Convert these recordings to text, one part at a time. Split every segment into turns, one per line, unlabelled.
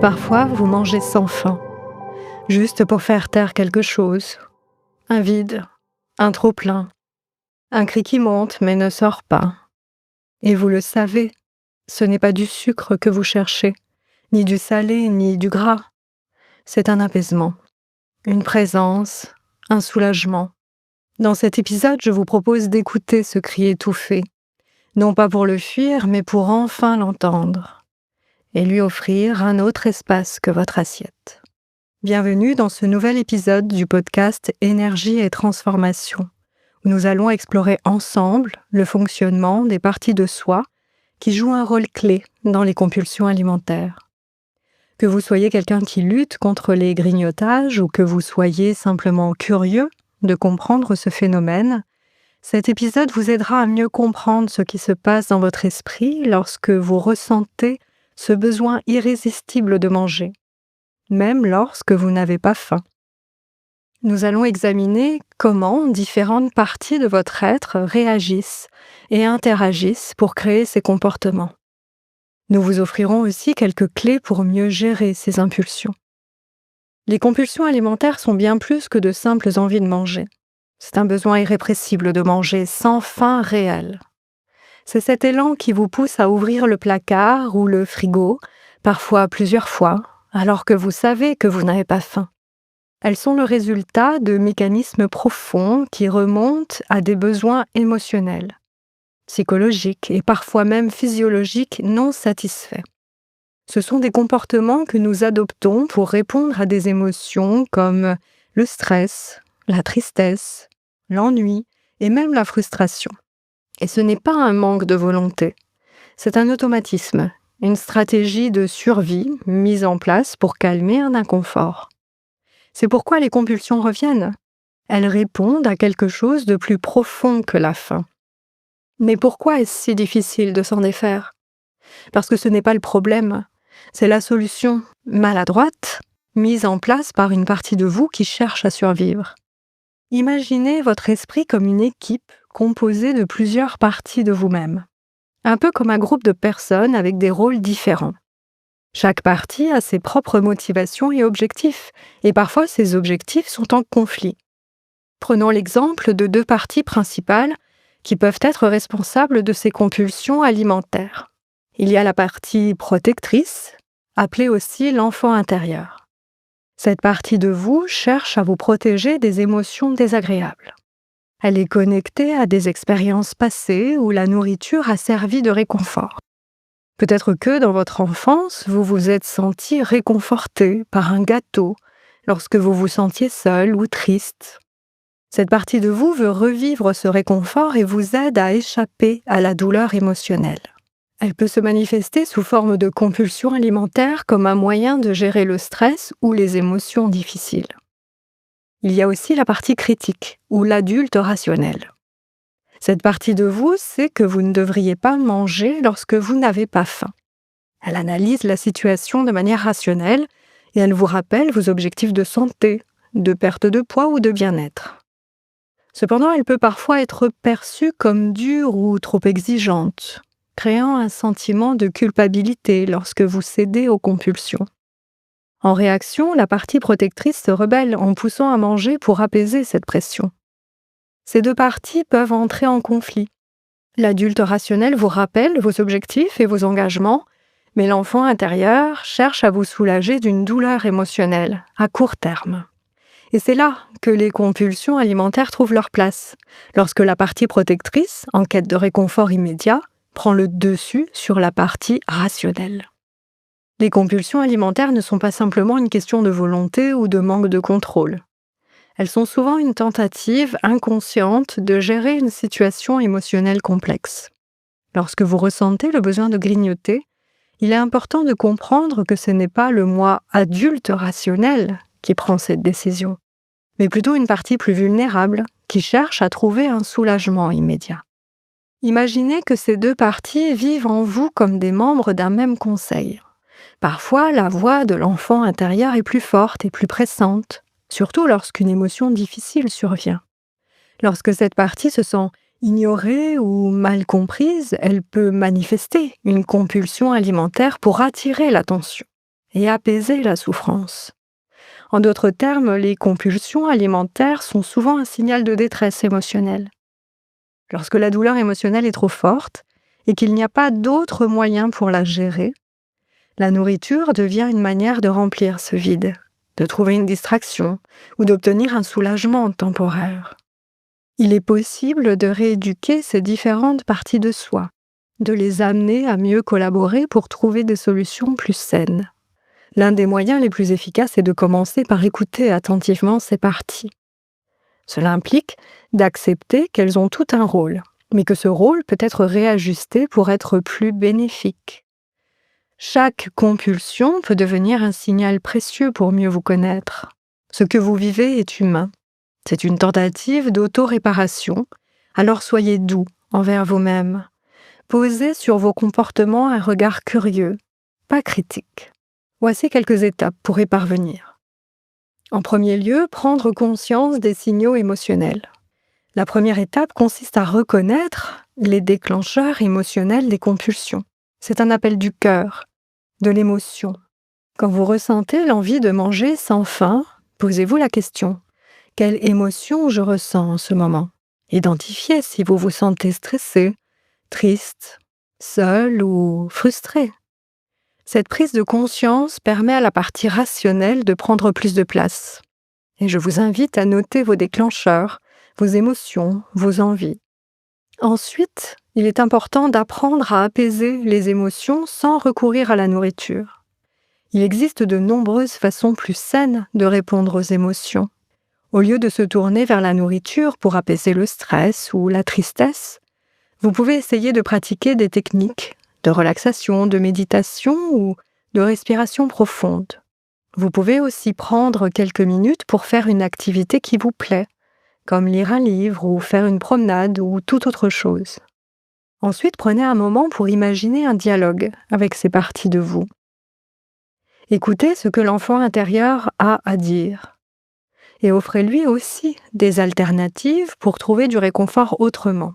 Parfois, vous mangez sans faim, juste pour faire taire quelque chose. Un vide, un trop-plein, un cri qui monte mais ne sort pas. Et vous le savez, ce n'est pas du sucre que vous cherchez, ni du salé, ni du gras. C'est un apaisement, une présence, un soulagement. Dans cet épisode, je vous propose d'écouter ce cri étouffé, non pas pour le fuir, mais pour enfin l'entendre, et lui offrir un autre espace que votre assiette. Bienvenue dans ce nouvel épisode du podcast Énergie et Transformation, où nous allons explorer ensemble le fonctionnement des parties de soi qui jouent un rôle clé dans les compulsions alimentaires. Que vous soyez quelqu'un qui lutte contre les grignotages ou que vous soyez simplement curieux de comprendre ce phénomène, cet épisode vous aidera à mieux comprendre ce qui se passe dans votre esprit lorsque vous ressentez ce besoin irrésistible de manger, même lorsque vous n'avez pas faim. Nous allons examiner comment différentes parties de votre être réagissent et interagissent pour créer ces comportements. Nous vous offrirons aussi quelques clés pour mieux gérer ces impulsions. Les compulsions alimentaires sont bien plus que de simples envies de manger. C'est un besoin irrépressible de manger sans faim réelle. C'est cet élan qui vous pousse à ouvrir le placard ou le frigo, parfois plusieurs fois, alors que vous savez que vous n'avez pas faim. Elles sont le résultat de mécanismes profonds qui remontent à des besoins émotionnels, psychologiques et parfois même physiologiques non satisfaits. Ce sont des comportements que nous adoptons pour répondre à des émotions comme le stress, la tristesse, l'ennui et même la frustration. Et ce n'est pas un manque de volonté, c'est un automatisme, une stratégie de survie mise en place pour calmer un inconfort. C'est pourquoi les compulsions reviennent. Elles répondent à quelque chose de plus profond que la faim. Mais pourquoi est-ce si difficile de s'en défaire ? Parce que ce n'est pas le problème, c'est la solution maladroite mise en place par une partie de vous qui cherche à survivre. Imaginez votre esprit comme une équipe composée de plusieurs parties de vous-même, un peu comme un groupe de personnes avec des rôles différents. Chaque partie a ses propres motivations et objectifs, et parfois ces objectifs sont en conflit. Prenons l'exemple de deux parties principales qui peuvent être responsables de ces compulsions alimentaires. Il y a la partie protectrice, appelée aussi l'enfant intérieur. Cette partie de vous cherche à vous protéger des émotions désagréables. Elle est connectée à des expériences passées où la nourriture a servi de réconfort. Peut-être que dans votre enfance, vous vous êtes senti réconforté par un gâteau lorsque vous vous sentiez seul ou triste. Cette partie de vous veut revivre ce réconfort et vous aide à échapper à la douleur émotionnelle. Elle peut se manifester sous forme de compulsion alimentaire comme un moyen de gérer le stress ou les émotions difficiles. Il y a aussi la partie critique, ou l'adulte rationnel. Cette partie de vous sait que vous ne devriez pas manger lorsque vous n'avez pas faim. Elle analyse la situation de manière rationnelle et elle vous rappelle vos objectifs de santé, de perte de poids ou de bien-être. Cependant, elle peut parfois être perçue comme dure ou trop exigeante, créant un sentiment de culpabilité lorsque vous cédez aux compulsions. En réaction, la partie protectrice se rebelle en poussant à manger pour apaiser cette pression. Ces deux parties peuvent entrer en conflit. L'adulte rationnel vous rappelle vos objectifs et vos engagements, mais l'enfant intérieur cherche à vous soulager d'une douleur émotionnelle, à court terme. Et c'est là que les compulsions alimentaires trouvent leur place, lorsque la partie protectrice, en quête de réconfort immédiat, prend le dessus sur la partie rationnelle. Les compulsions alimentaires ne sont pas simplement une question de volonté ou de manque de contrôle. Elles sont souvent une tentative inconsciente de gérer une situation émotionnelle complexe. Lorsque vous ressentez le besoin de grignoter, il est important de comprendre que ce n'est pas le moi adulte rationnel qui prend cette décision, mais plutôt une partie plus vulnérable qui cherche à trouver un soulagement immédiat. Imaginez que ces deux parties vivent en vous comme des membres d'un même conseil. Parfois, la voix de l'enfant intérieur est plus forte et plus pressante, surtout lorsqu'une émotion difficile survient. Lorsque cette partie se sent ignorée ou mal comprise, elle peut manifester une compulsion alimentaire pour attirer l'attention. et apaiser la souffrance. En d'autres termes, les compulsions alimentaires sont souvent un signal de détresse émotionnelle. Lorsque la douleur émotionnelle est trop forte et qu'il n'y a pas d'autre moyen pour la gérer, la nourriture devient une manière de remplir ce vide, de trouver une distraction ou d'obtenir un soulagement temporaire. Il est possible de rééduquer ces différentes parties de soi, de les amener à mieux collaborer pour trouver des solutions plus saines. L'un des moyens les plus efficaces est de commencer par écouter attentivement ces parties. Cela implique d'accepter qu'elles ont tout un rôle, mais que ce rôle peut être réajusté pour être plus bénéfique. Chaque compulsion peut devenir un signal précieux pour mieux vous connaître. Ce que vous vivez est humain. C'est une tentative d'auto-réparation, alors soyez doux envers vous-même. Posez sur vos comportements un regard curieux, pas critique. Voici quelques étapes pour y parvenir. En premier lieu, prendre conscience des signaux émotionnels. La première étape consiste à reconnaître les déclencheurs émotionnels des compulsions. C'est un appel du cœur, de l'émotion. Quand vous ressentez l'envie de manger sans faim, posez-vous la question: quelle émotion je ressens en ce moment? Identifiez si vous vous sentez stressé, triste, seul ou frustré. Cette prise de conscience permet à la partie rationnelle de prendre plus de place. Et je vous invite à noter vos déclencheurs, vos émotions, vos envies. Ensuite, il est important d'apprendre à apaiser les émotions sans recourir à la nourriture. Il existe de nombreuses façons plus saines de répondre aux émotions. Au lieu de se tourner vers la nourriture pour apaiser le stress ou la tristesse, vous pouvez essayer de pratiquer des techniques de relaxation, de méditation ou de respiration profonde. Vous pouvez aussi prendre quelques minutes pour faire une activité qui vous plaît, comme lire un livre ou faire une promenade ou toute autre chose. Ensuite, prenez un moment pour imaginer un dialogue avec ces parties de vous. Écoutez ce que l'enfant intérieur a à dire et offrez-lui aussi des alternatives pour trouver du réconfort autrement.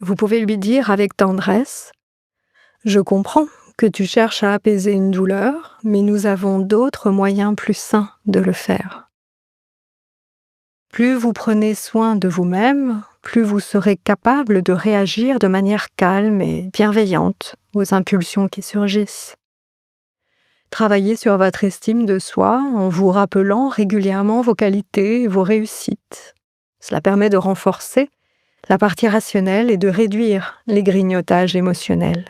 Vous pouvez lui dire avec tendresse: « Je comprends que tu cherches à apaiser une douleur, mais nous avons d'autres moyens plus sains de le faire. » Plus vous prenez soin de vous-même, plus vous serez capable de réagir de manière calme et bienveillante aux impulsions qui surgissent. Travaillez sur votre estime de soi en vous rappelant régulièrement vos qualités et vos réussites. Cela permet de renforcer la partie rationnelle et de réduire les grignotages émotionnels.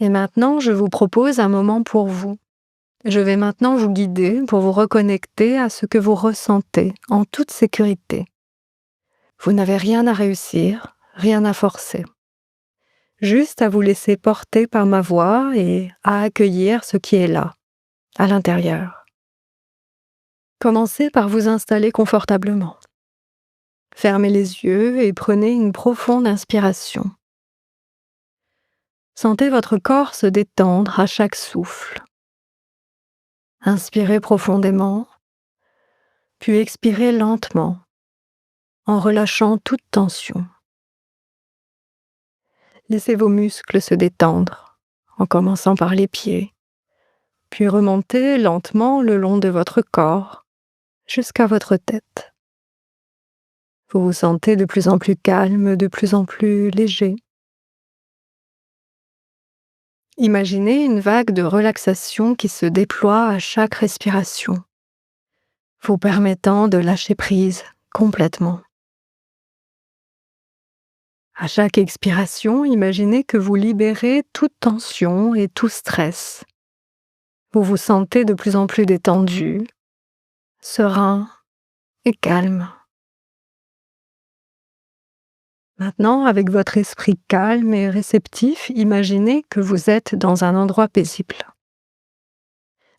Et maintenant, je vous propose un moment pour vous. Je vais maintenant vous guider pour vous reconnecter à ce que vous ressentez en toute sécurité. Vous n'avez rien à réussir, rien à forcer. Juste à vous laisser porter par ma voix et à accueillir ce qui est là, à l'intérieur. Commencez par vous installer confortablement. Fermez les yeux et prenez une profonde inspiration. Sentez votre corps se détendre à chaque souffle. Inspirez profondément, puis expirez lentement, en relâchant toute tension. Laissez vos muscles se détendre, en commençant par les pieds, puis remontez lentement le long de votre corps, jusqu'à votre tête. Vous vous sentez de plus en plus calme, de plus en plus léger. Imaginez une vague de relaxation qui se déploie à chaque respiration, vous permettant de lâcher prise complètement. À chaque expiration, imaginez que vous libérez toute tension et tout stress. Vous vous sentez de plus en plus détendu, serein et calme. Maintenant, avec votre esprit calme et réceptif, imaginez que vous êtes dans un endroit paisible.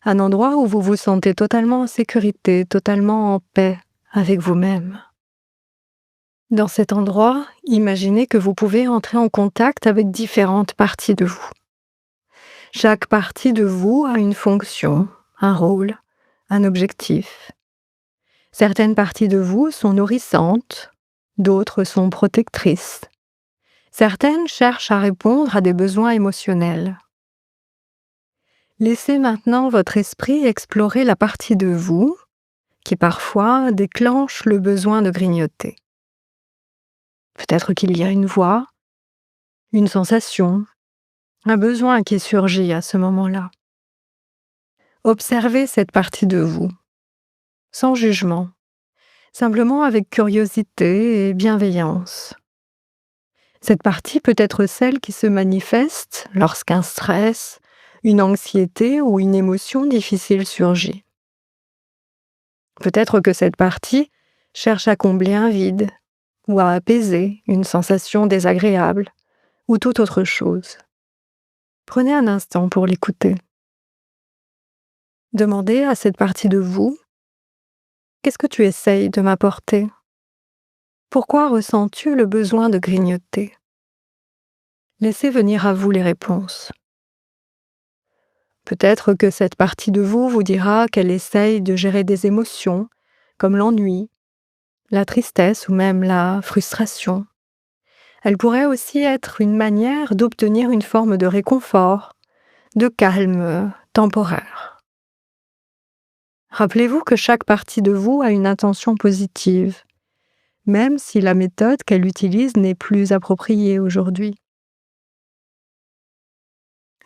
Un endroit où vous vous sentez totalement en sécurité, totalement en paix avec vous-même. Dans cet endroit, imaginez que vous pouvez entrer en contact avec différentes parties de vous. Chaque partie de vous a une fonction, un rôle, un objectif. Certaines parties de vous sont nourrissantes, d'autres sont protectrices. Certaines cherchent à répondre à des besoins émotionnels. Laissez maintenant votre esprit explorer la partie de vous qui parfois déclenche le besoin de grignoter. Peut-être qu'il y a une voix, une sensation, un besoin qui surgit à ce moment-là. Observez cette partie de vous, sans jugement, simplement avec curiosité et bienveillance. Cette partie peut être celle qui se manifeste lorsqu'un stress, une anxiété ou une émotion difficile surgit. Peut-être que cette partie cherche à combler un vide ou à apaiser une sensation désagréable ou toute autre chose. Prenez un instant pour l'écouter. Demandez à cette partie de vous: qu'est-ce que tu essayes de m'apporter? Pourquoi ressens-tu le besoin de grignoter? Laissez venir à vous les réponses. Peut-être que cette partie de vous vous dira qu'elle essaye de gérer des émotions, comme l'ennui, la tristesse ou même la frustration. Elle pourrait aussi être une manière d'obtenir une forme de réconfort, de calme temporaire. Rappelez-vous que chaque partie de vous a une intention positive, même si la méthode qu'elle utilise n'est plus appropriée aujourd'hui.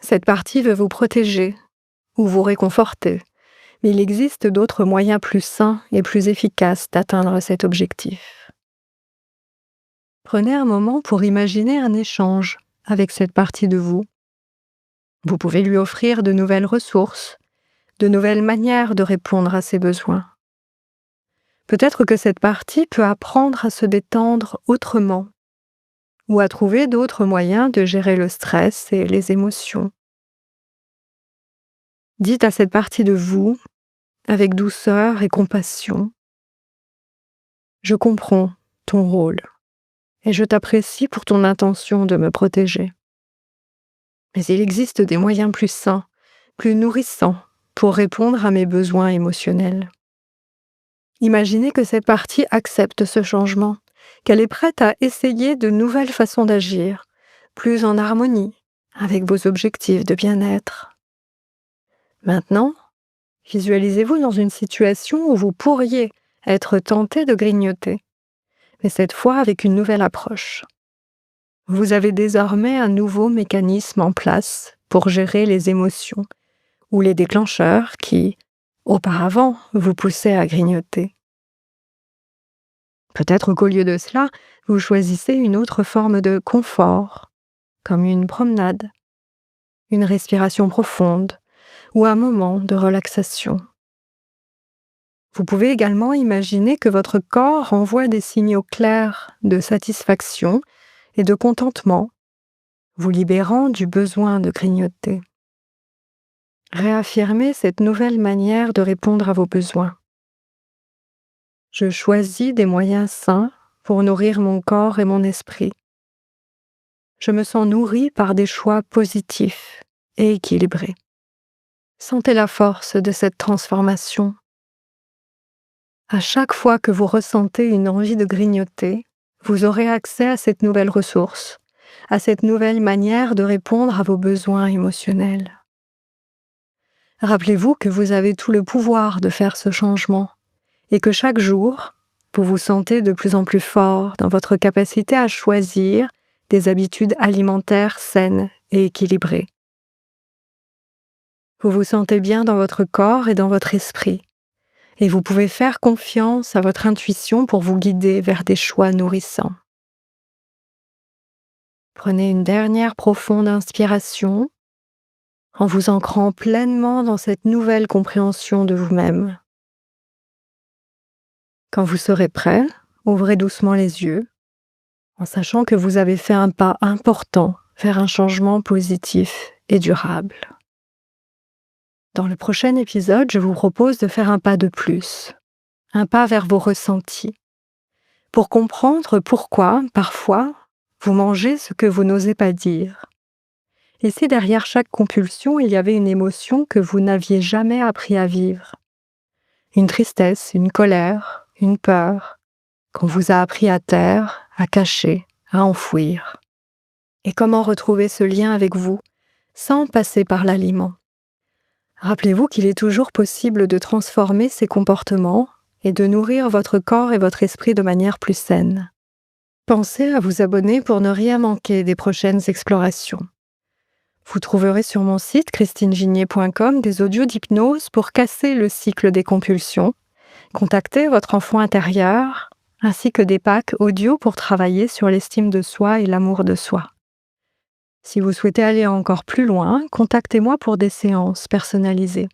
Cette partie veut vous protéger ou vous réconforter, mais il existe d'autres moyens plus sains et plus efficaces d'atteindre cet objectif. Prenez un moment pour imaginer un échange avec cette partie de vous. Vous pouvez lui offrir de nouvelles ressources, de nouvelles manières de répondre à ses besoins. Peut-être que cette partie peut apprendre à se détendre autrement ou à trouver d'autres moyens de gérer le stress et les émotions. Dites à cette partie de vous, avec douceur et compassion: je comprends ton rôle et je t'apprécie pour ton intention de me protéger. Mais il existe des moyens plus sains, plus nourrissants pour répondre à mes besoins émotionnels. Imaginez que cette partie accepte ce changement, qu'elle est prête à essayer de nouvelles façons d'agir, plus en harmonie avec vos objectifs de bien-être. Maintenant, visualisez-vous dans une situation où vous pourriez être tenté de grignoter, mais cette fois avec une nouvelle approche. Vous avez désormais un nouveau mécanisme en place pour gérer les émotions ou les déclencheurs qui, auparavant, vous poussaient à grignoter. Peut-être qu'au lieu de cela, vous choisissez une autre forme de confort, comme une promenade, une respiration profonde ou un moment de relaxation. Vous pouvez également imaginer que votre corps envoie des signaux clairs de satisfaction et de contentement, vous libérant du besoin de grignoter. Réaffirmez cette nouvelle manière de répondre à vos besoins. Je choisis des moyens sains pour nourrir mon corps et mon esprit. Je me sens nourri par des choix positifs et équilibrés. Sentez la force de cette transformation. À chaque fois que vous ressentez une envie de grignoter, vous aurez accès à cette nouvelle ressource, à cette nouvelle manière de répondre à vos besoins émotionnels. Rappelez-vous que vous avez tout le pouvoir de faire ce changement et que chaque jour, vous vous sentez de plus en plus fort dans votre capacité à choisir des habitudes alimentaires saines et équilibrées. Vous vous sentez bien dans votre corps et dans votre esprit, et vous pouvez faire confiance à votre intuition pour vous guider vers des choix nourrissants. Prenez une dernière profonde inspiration en vous ancrant pleinement dans cette nouvelle compréhension de vous-même. Quand vous serez prêt, ouvrez doucement les yeux, en sachant que vous avez fait un pas important vers un changement positif et durable. Dans le prochain épisode, je vous propose de faire un pas de plus, un pas vers vos ressentis, pour comprendre pourquoi, parfois, vous mangez ce que vous n'osez pas dire. Et si derrière chaque compulsion, il y avait une émotion que vous n'aviez jamais appris à vivre, une tristesse, une colère, une peur, qu'on vous a appris à taire, à cacher, à enfouir. Et comment retrouver ce lien avec vous, sans passer par l'aliment, Rappelez-vous qu'il est toujours possible de transformer ses comportements et de nourrir votre corps et votre esprit de manière plus saine. Pensez à vous abonner pour ne rien manquer des prochaines explorations. Vous trouverez sur mon site christineginier.com des audios d'hypnose pour casser le cycle des compulsions, contacter votre enfant intérieur, ainsi que des packs audio pour travailler sur l'estime de soi et l'amour de soi. Si vous souhaitez aller encore plus loin, contactez-moi pour des séances personnalisées.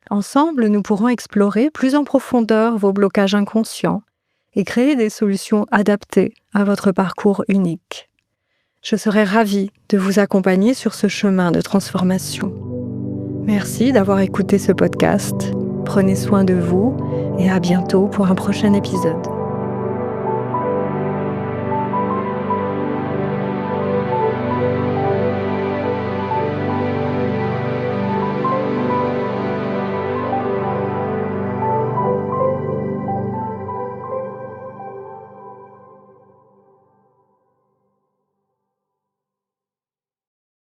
Ensemble, nous pourrons explorer plus en profondeur vos blocages inconscients et créer des solutions adaptées à votre parcours unique. Je serai ravie de vous accompagner sur ce chemin de transformation. Merci d'avoir écouté ce podcast. Prenez soin de vous et à bientôt pour un prochain épisode.